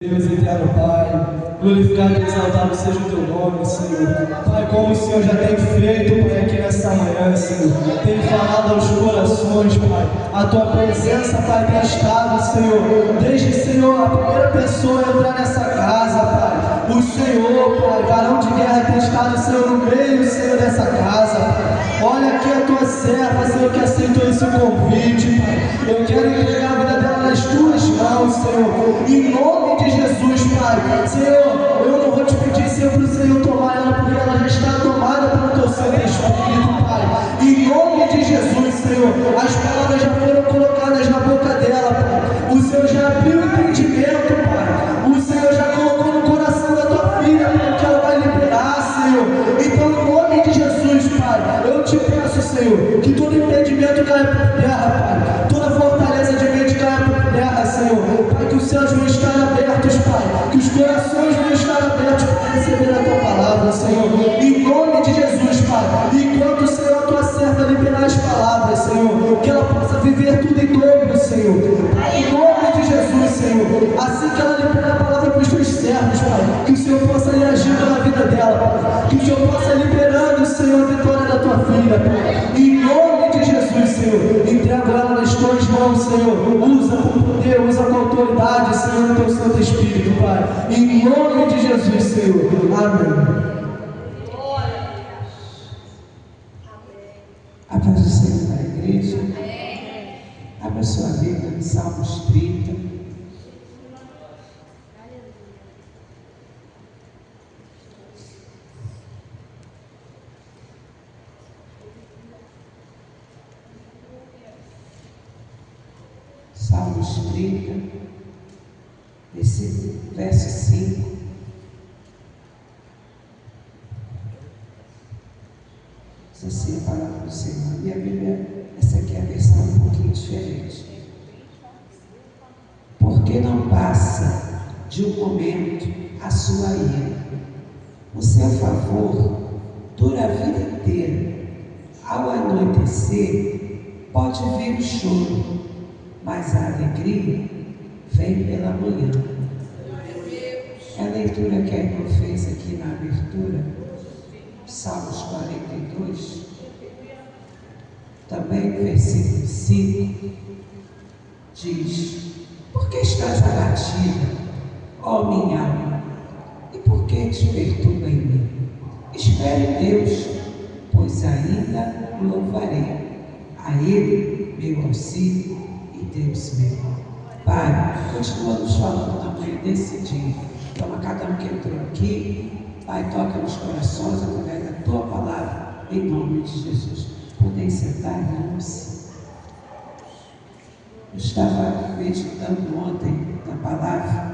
Deus eterno Pai, glorificado e exaltado seja o Teu nome, Senhor. Pai, como o Senhor já tem feito, Pai, aqui nessa manhã, Senhor. Tem falado aos corações, Pai. A Tua presença, Pai, tem estado, Senhor. Desde, Senhor, a primeira pessoa a entrar nessa casa, Pai. O Senhor, Pai, varão de guerra, tem estado, Senhor, no meio, Senhor, dessa casa, Pai. Olha aqui a Tua serva, Senhor, que aceitou esse convite, Pai. Eu quero entregar a vida dela nas Tuas mãos, Senhor. Em nome de Jesus, Pai. Senhor, eu não vou te pedir, Senhor, para o Senhor tomar ela, porque ela já está tomada pelo Teu Santo Espírito, Pai. Em nome de Jesus, Senhor, as palavras já foram colocadas na boca dela, Pai. O Senhor já abriu o entendimento, Pai. O Senhor já colocou no coração da Tua filha, Pai, que ela vai liberar, Senhor. Então, em nome de Jesus, Pai, eu te peço, Senhor, que todo impedimento caia por terra, Pai. Toda fortaleza de mente caia por terra, Senhor. Pai, que os céus vão estar abertos, Pai. Que os corações vão estar abertos para receber a Tua palavra, Senhor. Em nome de Jesus, Pai. Enquanto, Senhor, a Tua serva liberar as palavras, Senhor, que ela possa viver tudo em dobro, Senhor. Em nome de Jesus, Senhor. Assim que ela liberar a palavra para os Teus servos, Pai, que o Senhor possa ir agindo na vida dela, Pai. Que o Senhor possa ir liberando, Senhor, a vitória da Tua filha, Pai. Em nome de Jesus, Senhor. Entrego ela nas Tuas mãos, Senhor. Usa com poder, usa com autoridade, Senhor, o Teu Santo Espírito, Pai. Em nome de Jesus, Senhor. Amém. A paz do Senhor da igreja. Abra sua Bíblia em Salmos 30. Salmos 30, verso 5. Diz assim a palavra do Senhor. Minha Bíblia, essa aqui é a versão um pouquinho diferente. Porque não passa de um momento a sua ira. O seu favor dura a vida inteira. Ao anoitecer, pode vir o choro, mas a alegria vem pela manhã. A leitura que a irmã fez aqui na abertura, Salmos 42, também no versículo 5, diz: por que estás abatida, ó minha alma, e por que te perturba em mim? Espere em Deus, pois ainda o louvarei, a Ele meu auxílio e Deus meu. Pai, continuamos falando na manhã desse dia. Toma cada um que entrou aqui, Pai, toca nos corações através da Tua palavra, em nome de Jesus. Podem sentar, irmãos. Eu estava meditando ontem na palavra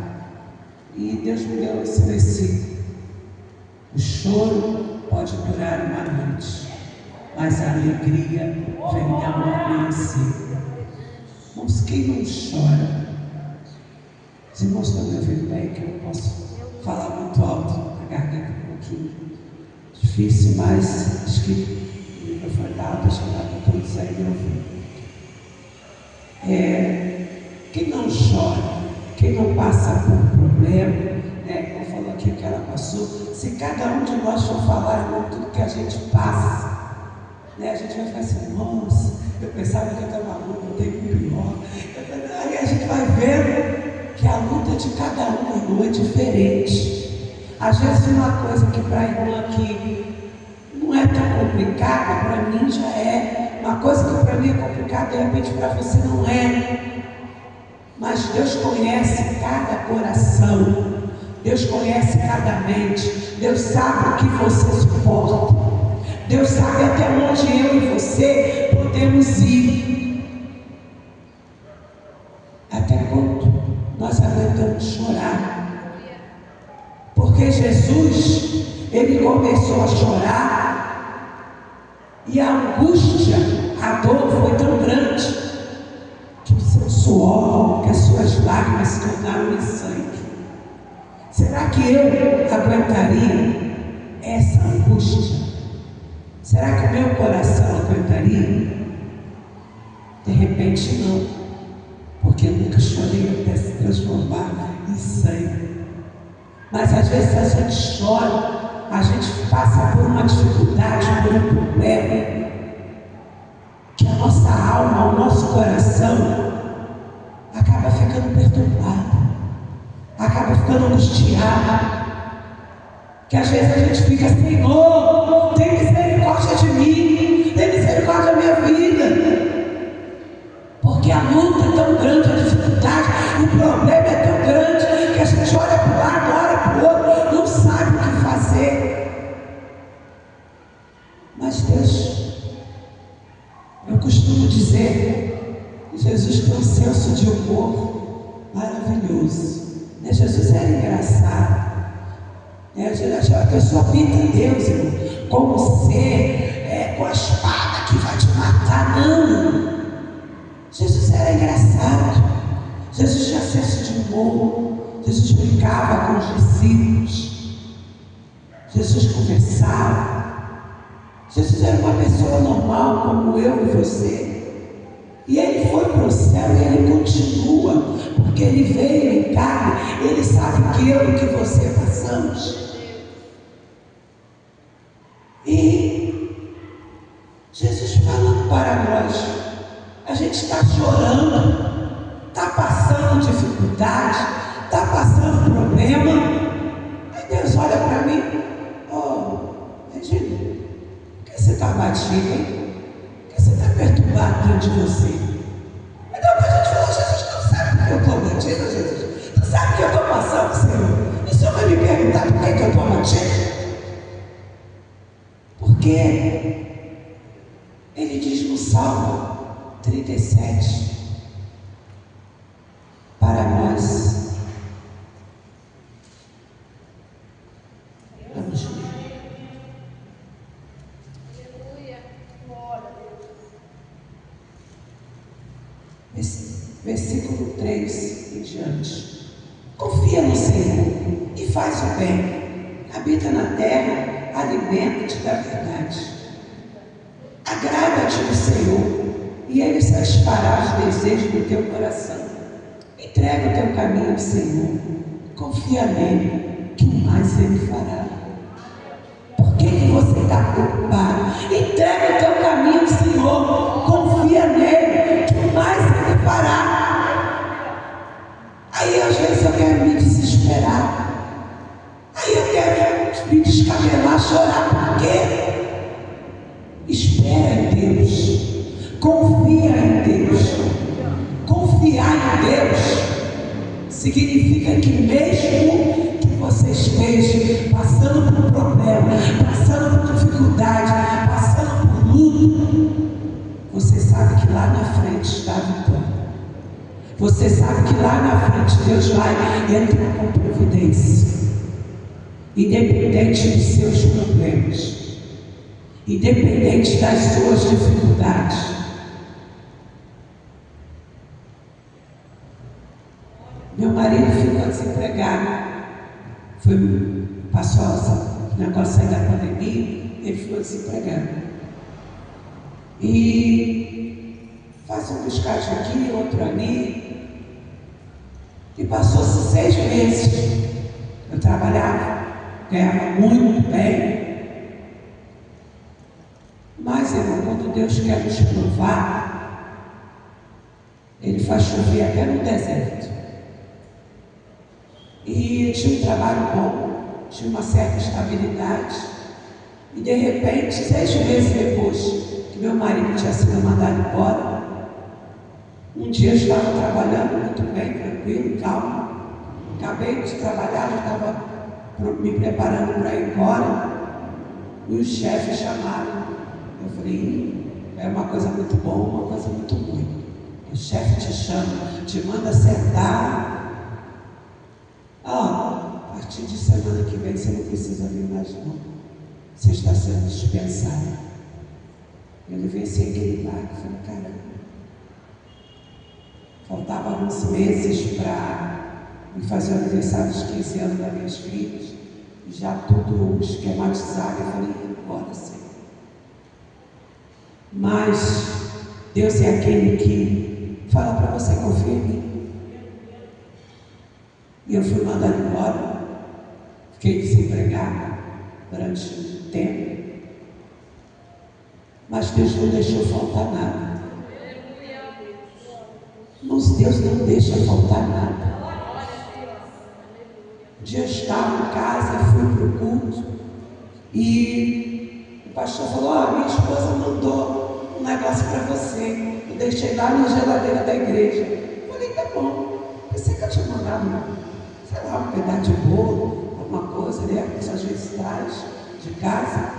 e Deus me deu esse versículo. O choro pode durar uma noite, mas a alegria vem ao amanhecer. Irmãos, quem não chora? Os irmãos estão me ouvindo bem, que eu não posso falar muito alto, a garganta um pouquinho difícil, mas acho que o microfone está alto, acho que dá para todos aí me ouvir. Quem não chora, quem não passa por um problema, como falou aqui que ela passou, se cada um de nós for falar, irmão, tudo que a gente passa, a gente vai ficar assim: nossa, eu pensava que eu estava louco, eu tenho pior. Aí a gente vai vendo que a luta de cada um, irmão, é diferente. Às vezes uma coisa que para a irmã aqui não é tão complicada, para mim já é. Uma coisa que para mim é complicada, de repente para você não é. Mas Deus conhece cada coração, Deus conhece cada mente, Deus sabe o que você suporta, Deus sabe até onde eu e você podemos ir, até quando nós aguentamos chorar, porque Jesus, Ele começou a chorar e a angústia, a dor foi tão grande que o seu suor, que as suas lágrimas se tornaram em sangue. Será que eu aguentaria essa angústia? Será que o meu coração aguentaria? De repente não, porque eu nunca chorei até se transformar em sangue. Mas às vezes a gente chora, a gente passa por uma dificuldade, por um problema, que a nossa alma, o nosso coração acaba ficando perturbado, acaba ficando angustiado, que às vezes a gente fica: Senhor, tem misericórdia de mim, tem misericórdia da minha vida, porque a luta é tão grande, a dificuldade, o problema é tão grande, que a gente olha para um lado, olha para o outro, não sabe o que fazer. Mas Deus, eu costumo dizer que Jesus tem um senso de humor maravilhoso, né? Jesus era engraçado, né? A pessoa pinta Deus, irmão, como ser com a espada que vai te matar. Não, Jesus era engraçado, Jesus tinha senso de humor, Jesus brincava com os discípulos, Jesus conversava. Jesus era uma pessoa normal como eu e você, e ele foi para o céu e ele continua, porque ele veio em carne, ele sabe que eu e que você passamos. E Jesus falando para nós: a gente está chorando, está passando dificuldade, está passando problema. Aí Deus olha para mim: Regina, por que você está abatido, hein? Por que você está perturbado dentro de você? Então a gente falou: Jesus, tu sabe por que eu estou abatido, Jesus? Tu sabe o que eu estou passando, Senhor? E o Senhor vai me perguntar por que eu estou abatido? Porque ele diz no Salmo 37 para nós. Vamos ver. Versículo 3 em diante. Confia no Senhor e faz o bem. Habita na terra, alimenta-te da verdade. Agrada-te do Senhor e Ele satisfará os desejos do teu coração. Entrega o teu caminho ao Senhor, confia nele, que o mais Ele fará. Por que você está preocupado? Entrega o teu caminho ao Senhor, confia nele, que o mais Ele fará. Aí às vezes eu quero me desesperar, aí eu quero me descabelar, chorar. Por quê? Espera em Deus, confia em Deus. Confiar em Deus significa que mesmo que você esteja passando por problema, passando por dificuldade, passando por luto, você sabe que lá na frente está a vitória. Você sabe que lá na frente Deus vai entrar com providência, independente dos seus problemas, independente das suas dificuldades. Meu marido ficou desempregado, passou o negócio aí da pandemia, ele ficou desempregado. E faz um biscate aqui, outro ali. E passou-se 6 meses. Eu trabalhava, ganhava muito bem. Mas, irmão, quando Deus quer nos provar, Ele faz chover até no deserto. E eu tinha um trabalho bom, tinha uma certa estabilidade. E de repente, 6 meses depois que meu marido tinha sido mandado embora, um dia eu estava trabalhando muito bem, tranquilo, calmo. Acabei de trabalhar, já estava me preparando para ir embora. E os chefes chamaram. Eu falei: é uma coisa muito boa, uma coisa muito ruim. O chefe te chama, te manda sentar. A partir de semana que vem você não precisa vir mais não. Você está sendo dispensado. Eu levei assim aquele barco, falei: caramba. Faltavam alguns meses para me fazer o aniversário dos 15 anos das minhas filhas. E já tudo esquematizado. Eu falei: agora sim. Mas Deus é aquele que fala para você: confia em mim. E eu fui mandado embora, fiquei desempregado durante um tempo, mas Deus não deixou faltar nada. Mas Deus não deixa faltar nada. Um dia eu estava em casa, fui para o culto e o pastor falou: minha esposa mandou um negócio para você. Eu deixei lá na geladeira da igreja. Eu falei: tá bom. Pensei que eu tinha mandado, sei lá, um pedaço de bolo, alguma coisa, né? Que às vezes traz de casa.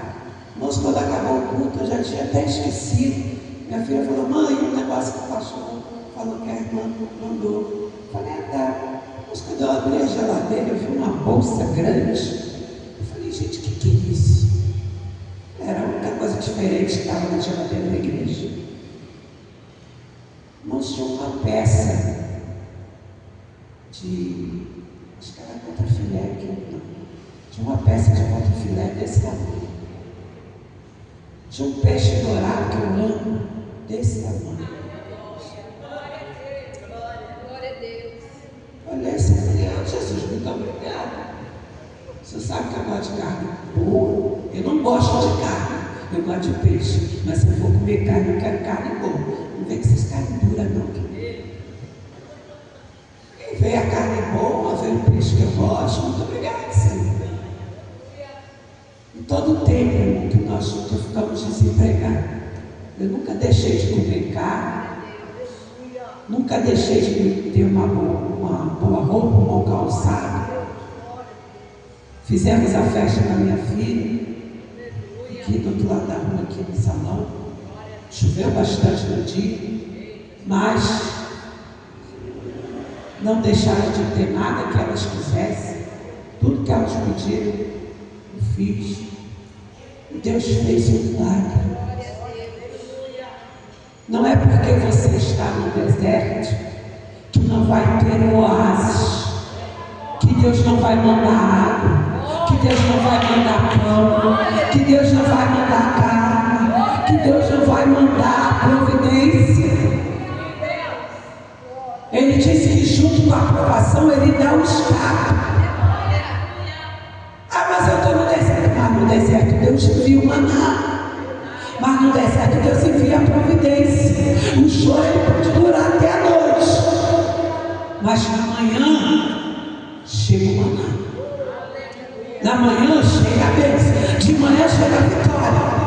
Mas quando acabou o culto, eu já tinha até esquecido. Minha filha falou: mãe, um negócio que o pastor falou que a irmã mandou. Eu falei: tá. Mas quando eu abri a geladeira, eu vi uma bolsa grande. Eu falei: gente, o que é isso? Era a única coisa diferente que estava na geladeira da igreja. Mas tinha uma peça de, acho que era contrafilé aqui, não. Tinha uma peça de contrafilé desse tamanho. Tinha um peixe dourado que eu amo, desse tamanho. Olhei assim e falei: Jesus, muito obrigado. Você sabe que eu gosto de carne boa. Eu não gosto de carne, eu gosto de peixe. Mas se eu for comer carne, eu quero carne boa. Não vem com essas carnes duras, não. E veio a carne boa, veio o peixe que eu gosto. Muito obrigado, Senhor. Em todo o tempo, irmão, que nós ficamos desempregados, eu nunca deixei de comer carne. Nunca deixei de ter uma boa roupa, um bom calçado. Fizemos a festa da minha filha, aqui do outro lado da rua, aqui no salão. Choveu bastante no dia, mas não deixaram de ter nada que elas quisessem. Tudo que elas pediram, eu fiz. E Deus fez um milagre. Não é porque você está no deserto que não vai ter um oásis, que Deus não vai mandar água, que Deus não vai mandar pão, que Deus não vai mandar carne, que Deus não vai mandar providência. Ele disse que junto com a aprovação Ele dá um escape. Mas eu estou no deserto. Mas no deserto Deus envia o maná. Mas no deserto Deus envia a providência. O choro ele pode durar até a noite, mas na manhã chega o maná. Na manhã chega a bênção. De manhã chega a vitória.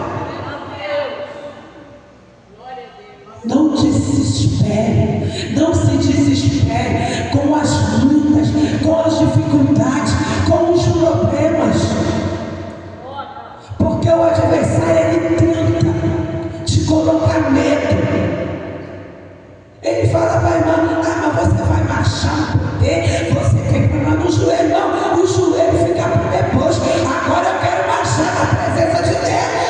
Não desespere. Não se desespere com as lutas, com as dificuldades, com os problemas. Porque o adversário ele tenta te colocar medo. Ele fala para a irmã: mas você vai marchar no poder, você tem problema no joelho. Não, o joelho fica para depois. Agora eu quero marchar na presença de Deus.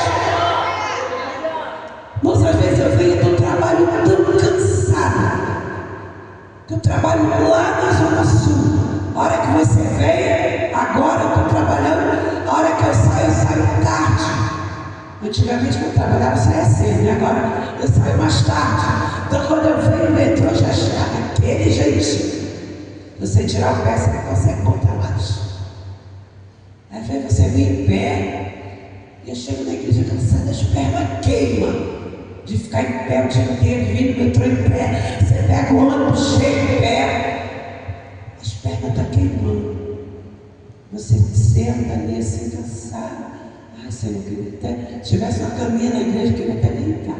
Mas às vezes eu venho do trabalho tão cansado, que eu trabalho lá na Zona Sul. A hora que você vem, agora eu estou trabalhando, a hora que eu saio tarde. Antigamente quando eu trabalhava, eu saía cedo, agora eu saio mais tarde. Então quando eu venho, o metrô já está daquele jeitinho. Você tirar o pé, você não consegue botar mais. Aí vem você vir em pé, e eu chego na igreja cansada, as pernas queimam de ficar em pé o dia inteiro, vir no metrô em pé. Você pega o ônibus cheio em pé, as pernas estão queimando. Você senta ali assim cansado. Ai, Senhor, eu queria até, se tivesse uma caminha na igreja, eu queria até deitar.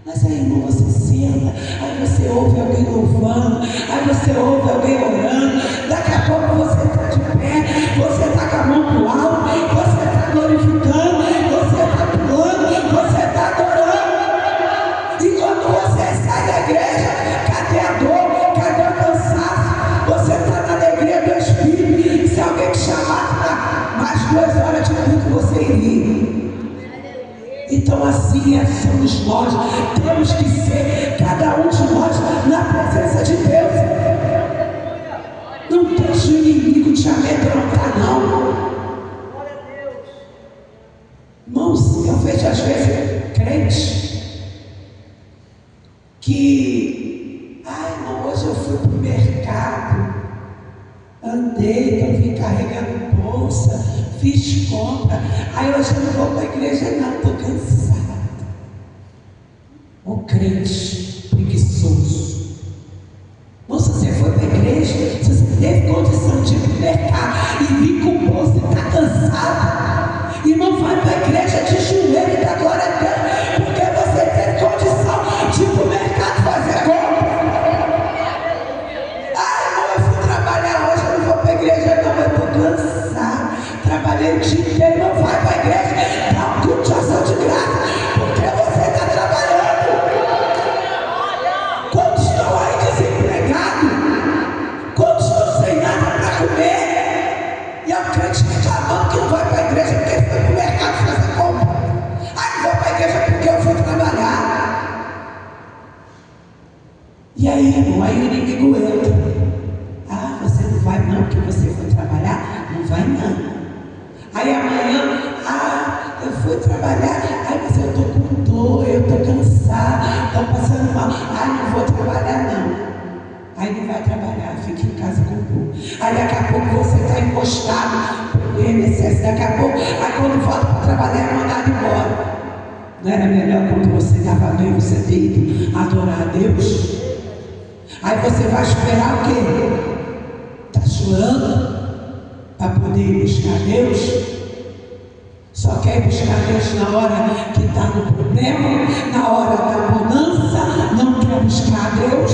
Mas aí, irmão, você senta, aí você ouve alguém louvando, aí você ouve alguém orando. Daqui a pouco você está de pé, você está com a mão pro alto, você está glorificando, você está pulando, você está adorando. E quando você sai da igreja, cadê a dor? Cadê o cansaço? Você está na alegria do Espírito. Se alguém te chamar para mais 2 horas de culto, você iria. Então assim somos nós. Temos que ser, cada um de nós, na presença de Deus. Não deixe o inimigo te amedrontar, não. Irmãos, eu vejo às vezes crente que, ai não, hoje eu fui para o mercado, entrei carregando bolsa, fiz compra. Aí hoje eu não vou para a igreja não, estou cansada. O crente preguiçoso. Moça, você foi para a igreja, se você teve condição de ir para o mercado e vir com bolsa e está cansado, e não vai para a igreja de joelho e dá glória a Deus, porque você teve condição de ir para o mercado fazer compra. Ah, irmão, eu fui trabalhar hoje, eu não vou para a igreja não, eu estou cansado. Trabalhei o dia inteiro, não vai para a igreja, dá um culto de ação de graça, porque você está trabalhando. Quantos estão aí desempregados? Quantos estão sem nada para comer? E é o crente reclamando que não vai para a igreja porque foi para o mercado fazer compra. Ah, não vou para a igreja porque eu fui trabalhar. E aí, irmão, aí o inimigo entra. Ah, você não vai não porque você foi trabalhar? Não vai não. Aí amanhã, eu fui trabalhar, mas eu estou com dor, eu estou cansado, estou passando mal, não vou trabalhar não. Aí não vai trabalhar, fica em casa com dor. Aí daqui a pouco você está encostado no INSS, daqui a pouco, aí quando volta para trabalhar é mandado embora. Não era melhor quando você estava bem, você ter ido adorar a Deus? Aí você vai esperar o quê? Está chorando? Para poder ir buscar Deus? Só quer ir buscar Deus na hora que está no problema, na hora da bonança, não quer buscar Deus?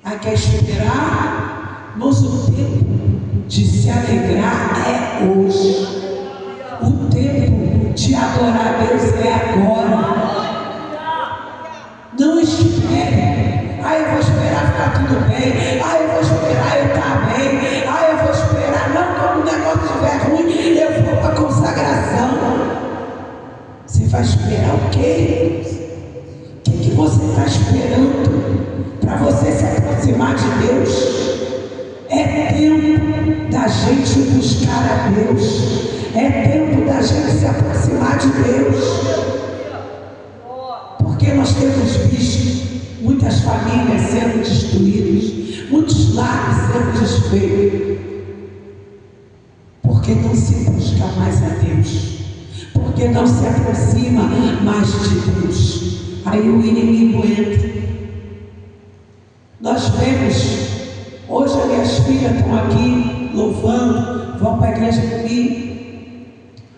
Aí quer esperar, mas o tempo de se alegrar é hoje. O tempo de adorar a Deus é agora. Não espere. Eu vou esperar ficar tudo bem. Eu vou esperar eu estar bem. Eu vou esperar. Não, quando o negócio estiver ruim, eu vou para a consagração. Você vai esperar o quê? O que você está esperando para você se aproximar de Deus? É tempo da gente buscar a Deus. É tempo da gente se aproximar de Deus. Porque nós temos visto muitas famílias sendo destruídas, muitos lares sendo desfeitos, porque não se busca mais a Deus, porque não se aproxima mais de Deus. Aí o inimigo entra. Nós vemos, hoje as minhas filhas estão aqui louvando, vão para a igreja comigo,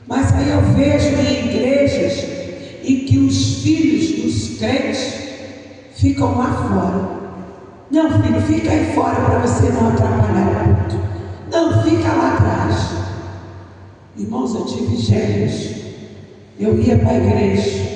mas aí eu vejo em igrejas em que os filhos dos crentes ficam lá fora. Não, filho, fica aí fora para você não atrapalhar o culto. Não, fica lá atrás. Irmãos, eu tive gêmeos. Eu ia para a igreja.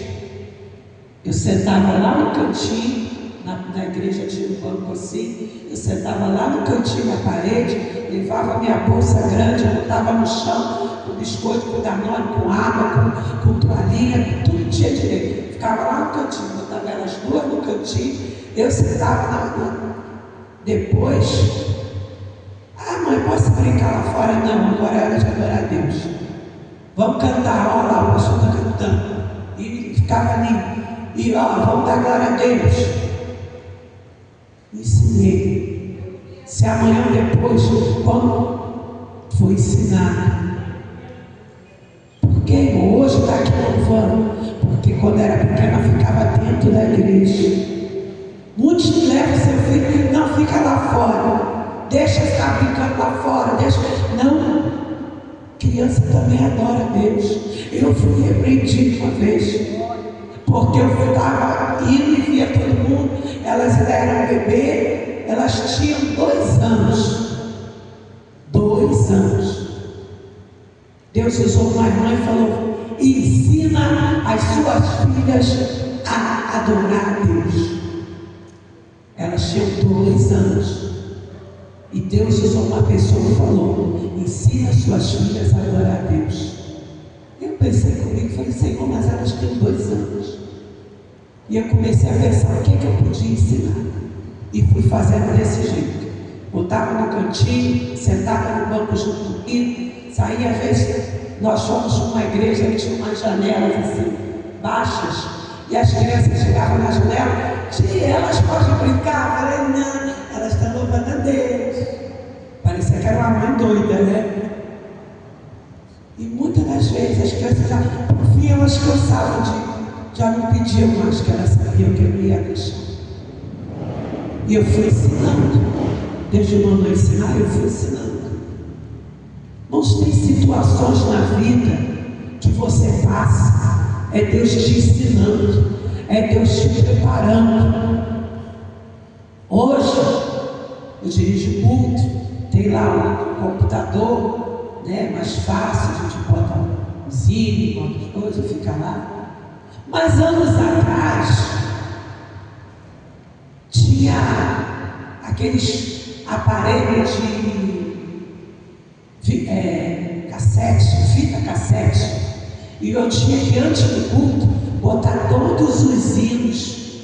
Eu sentava lá no cantinho, na igreja tinha um banco assim. Eu sentava lá no cantinho na parede, levava minha bolsa grande, botava no chão, com biscoito, com danone, com água, com toalhinha, tudo tinha direito. Ficava lá no cantinho, botava elas duas no cantinho, eu sentava na. Depois, mãe, posso brincar lá fora? Não, agora é hora de adorar a Deus. Vamos cantar, olha lá, o pastor está cantando. E ficava ali, e vamos dar glória a Deus. Ensinei. Se amanhã depois, quando for ensinado, porque hoje está aqui louvando, porque quando era pequena ficava dentro da igreja. Muitos levam seu filho, não, fica lá fora, deixa ficar brincando lá fora, deixa. Não, criança também adora a Deus. Eu fui repreendido uma vez, porque eu estava indo e via todo mundo, elas eram bebê, elas tinham 2 anos. 2 anos. Deus usou uma irmã e falou: ensina as suas filhas a adorar a Deus. Elas tinham 2 anos. E Deus usou uma pessoa e falou: ensina as suas filhas a adorar a Deus. Eu pensei comigo, falei: Senhor, mas elas têm 2 anos. E eu comecei a pensar o que eu podia ensinar. E fui fazendo desse jeito. Botava no cantinho, sentava no banco junto comigo, saía às vezes. Nós fomos para uma igreja que tinha umas janelas assim, baixas, e as crianças chegavam na janela: tia, elas podem brincar? Eu falei: não, elas estão louvando a Deus. né? E muitas das vezes as crianças já, por fim, elas cansavam já não pediam mais, que elas sabiam que eu não ia deixar. E eu fui ensinando. Desde o mandou ensinar, eu fui ensinando. Irmãos, tem situações na vida que você passa, é Deus te ensinando, é Deus te preparando. Hoje, eu dirijo culto, tem lá um computador, né, mais fácil, a gente bota um zine, bota as coisas, fica lá. Mas anos atrás, tinha aqueles aparelhos de cassete, fita cassete, e eu tinha que, antes do culto, botar todos os hinos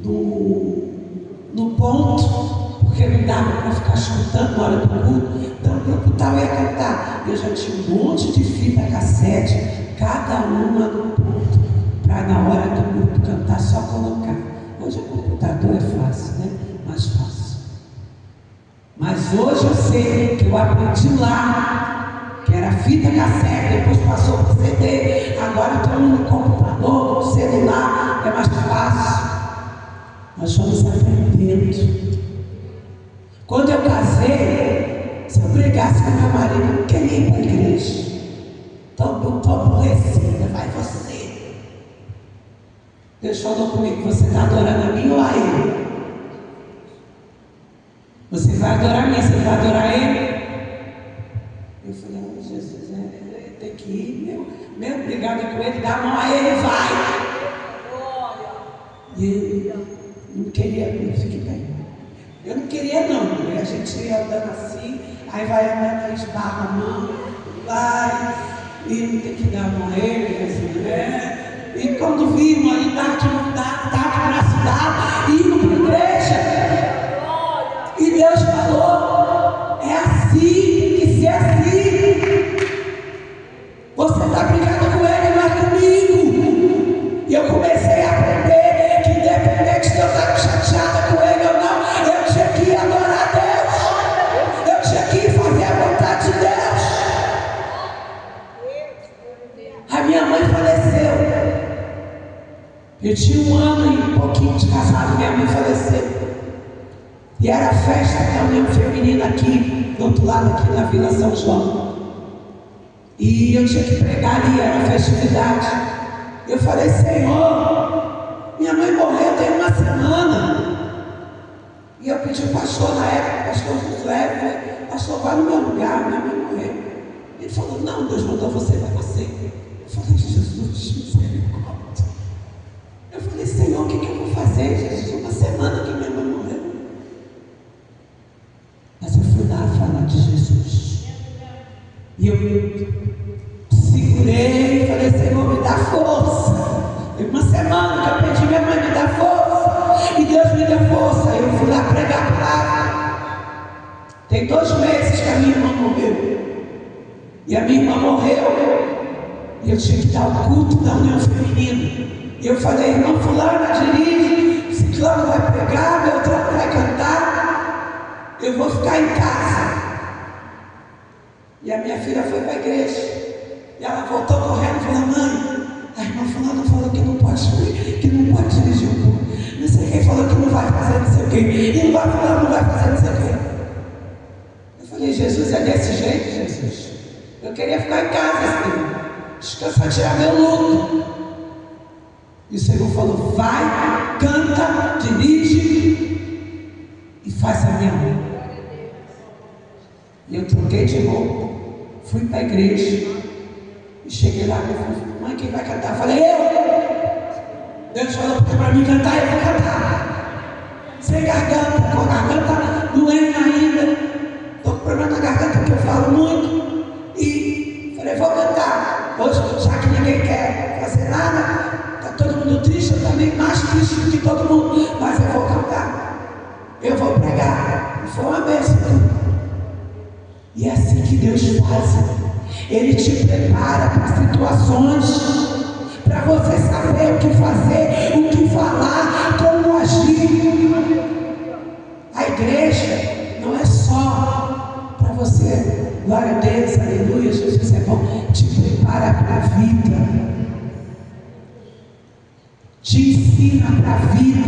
no ponto, porque não dava para ficar escutando na hora do culto. Então, para o culto eu ia cantar. Eu já tinha um monte de fita cassete, cada uma no ponto, para na hora do grupo cantar só colocar. Hoje o computador é fácil, né? Mais fácil. Mas hoje eu sei que eu aprendi lá, que era fita cassete, depois passou para CD, agora estou no computador, no celular, é mais fácil. Nós vamos aprendendo. Quando eu casei, se eu brigasse com meu marido, eu não queria ir para a igreja. Estou aborrecida, vai você. Deus falou comigo, você está adorando a mim ou a ele? Você vai adorar a mim, você vai adorar ele? Eu falei, oh, Jesus, tem que ir, mesmo brigado com ele, dá a mão a ele, vai! E eu não queria, eu fiquei bem. Eu não queria não, a gente ia andando assim, aí vai andando, esbarra a mão, vai, e não tem que dar a mão a ele, assim, né? E quando vi, irmão, ele estava de mão dada, estava de braço dado, indo para a igreja. E Deus falou, é assim, tem que ser assim. Você está brigando com ele, não é comigo. E eu comecei a aprender que independente de eu estar chateada com ele ou não, eu tinha que ir adorar a Deus. Eu tinha que ir fazer a vontade de Deus. A minha mãe faleceu. Eu tinha 1 ano e pouquinho de casado, minha mãe faleceu. E era a festa da União Feminina aqui, do outro lado, aqui na Vila São João. E eu tinha que pregar ali, era a festividade. Eu falei, Senhor, minha mãe morreu tem 1 semana. E eu pedi ao pastor na época, o pastor José, pastor, vai no meu lugar, minha mãe morreu. Ele falou, não, Deus mandou você, vai você. Eu falei, Jesus, misericórdia. Eu falei, Senhor, o que eu vou fazer, Jesus? 1 semana que minha mãe morreu. Mas eu fui lá falar de Jesus. E eu segurei e falei, Senhor, me dá força. Tem 1 semana que eu pedi, minha mãe me dá força. E Deus me deu força. Eu fui lá pregar a palavra. Tem 2 meses que a minha irmã morreu. E a minha irmã morreu. E eu tinha que dar o culto da União Feminina. E eu falei, irmão fulana dirige, ciclano vai pregar, Beltrano vai cantar, eu vou ficar em casa. E a minha filha foi para a igreja. E ela voltou correndo e falou, mãe, a irmã fulana falou que não pode dirigir o culto. Não sei quem falou que não vai fazer não sei o quê. E não vai falar, não vai fazer não sei o quê. Eu falei, Jesus, é desse jeito, Jesus. Eu queria ficar em casa, Senhor. Descansar, tirar meu luto. E o Senhor falou, vai, canta, dirige e faz a minha obra. E eu troquei de roupa, fui para a igreja e cheguei lá e falei, mãe, quem vai cantar? Eu falei, eu. Deus falou para mim cantar, eu vou cantar. Sem garganta, com a garganta doendo ainda. Estou com problema na garganta porque eu falo muito. E falei, vou cantar. Hoje, já que ninguém quer fazer nada, todo mundo triste, eu também mais triste do que todo mundo, mas eu vou cantar, eu vou pregar. E foi uma bênção. E é assim que Deus faz. Ele te prepara para situações, para você saber o que fazer, o que falar, como agir. A igreja não é só para você Glória a Deus, aleluia, Jesus é bom. Te prepara para a vida, te ensina para a vida,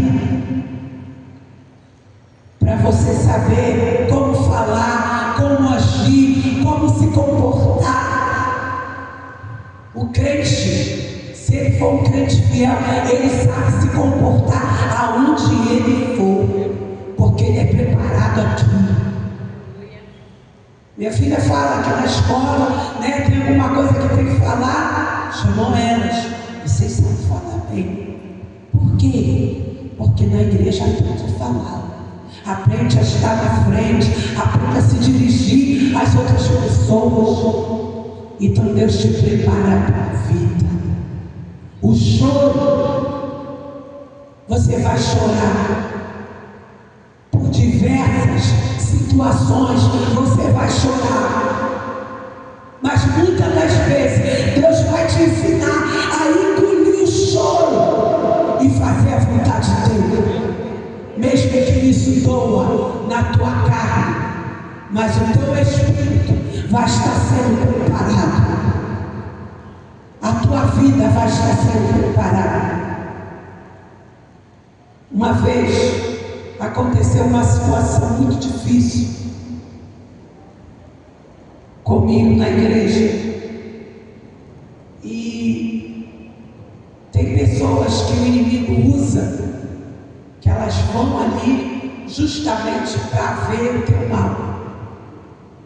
para você saber como falar, como agir, como se comportar. O crente, se ele for um crente fiel, ele sabe se comportar aonde ele for, porque ele é preparado aqui. Minha filha fala que na escola, né, tem alguma coisa que tem que falar, chamou elas. Vocês sabem falar bem. Por quê? Porque na igreja aprende a falar, aprende a estar na frente, aprende a se dirigir às outras pessoas. Então Deus te prepara para a vida. O choro, você vai chorar por diversas situações, você vai chorar, mas muitas das vezes Deus vai te ensinar a engolir o choro e fazer a vontade dele, mesmo que isso doa na tua carne, mas o teu espírito vai estar sendo preparado, a tua vida vai estar sendo preparada. Uma vez aconteceu uma situação muito difícil comigo na igreja, e tem pessoas que o inimigo usa, que elas vão ali justamente para ver o teu mal.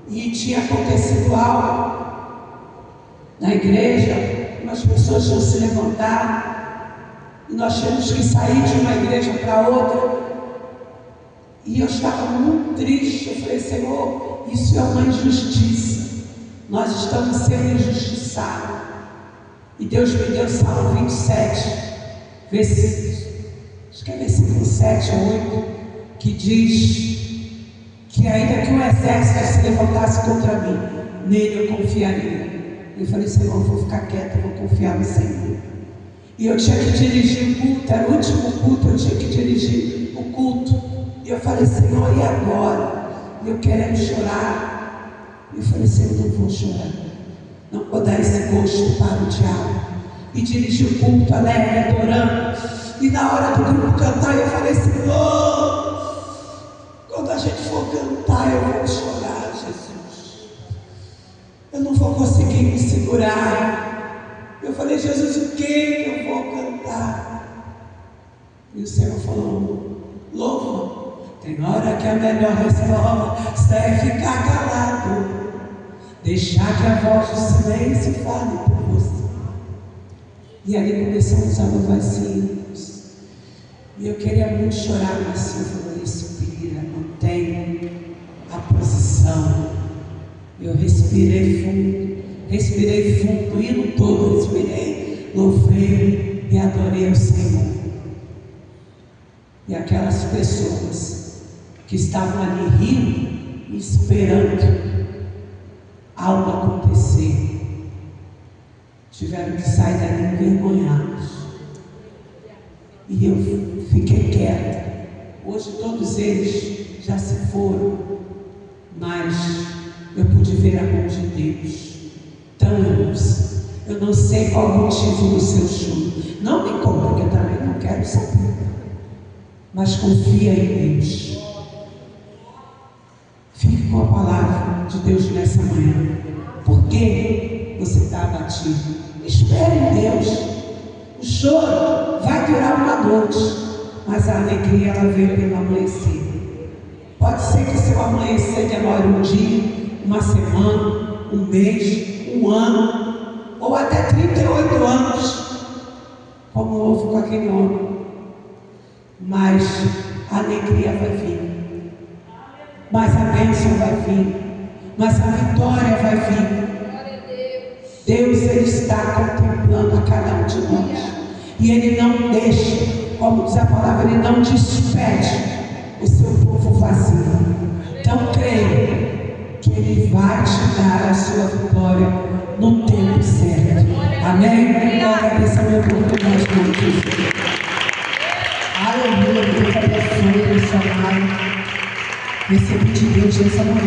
E tinha acontecido algo na igreja, umas pessoas tinham se levantado e nós tínhamos que sair de uma igreja para outra. E eu estava muito triste. Eu falei: Senhor, isso é uma injustiça, nós estamos sendo injustiçados. E Deus me deu Salmo 27, acho que é versículo 7 ou 8, que diz que ainda que um exército se levantasse contra mim, nele eu confiaria. Eu falei: Senhor, eu vou ficar quieto, eu vou confiar no Senhor. E eu tinha que dirigir o culto, era o último culto, eu tinha que dirigir o culto. E eu falei: Senhor, e agora? Eu querendo chorar. E eu falei: Senhor, não vou chorar, não vou dar esse gosto para o diabo. E dirigi o culto alegre, adorando. E na hora do grupo cantar, eu falei: Senhor, quando a gente for cantar, eu vou chorar, Jesus. Eu não vou conseguir me segurar. Eu falei: Jesus, o que eu vou cantar? E o Senhor falou: louva. Tem hora que a melhor resposta é ficar calado, deixar que a voz do silêncio fale por você. E ali começamos a louvar hinos. E eu queria muito chorar, mas o Senhor falou: respira, mantém a posição. Eu respirei fundo, o hino todo respirei, louvei e adorei o Senhor. E aquelas pessoas que estavam ali rindo, esperando algo acontecer, tiveram que sair dali envergonhados. E eu fiquei quieta. Hoje todos eles já se foram, mas eu pude ver a mão de Deus. Então, irmãos, eu não sei qual o motivo do seu choro. Não me conta, porque eu também não quero saber. Mas confia em Deus. Fique com a palavra de Deus nessa manhã. Por que você está abatido? Espere em Deus. O choro vai durar uma noite, mas a alegria ela vem pelo amanhecer. Pode ser que seu amanhecer demore um dia, uma semana, um mês, um ano, ou até 38 anos, como houve com aquele homem. Mas a alegria vai vir, mas a bênção vai vir, mas a vitória vai vir. Deus, Ele está contemplando a cada um de nós, e Ele não deixa, como diz a palavra, Ele não despede o seu povo vazio. Então creia que Ele vai te dar a sua vitória no tempo certo. Amém? Glória a Deus, meu oportunidade de Jesus. Aleluia, Deus abençoe, abençoe. Recebi de Deus nessa manhã.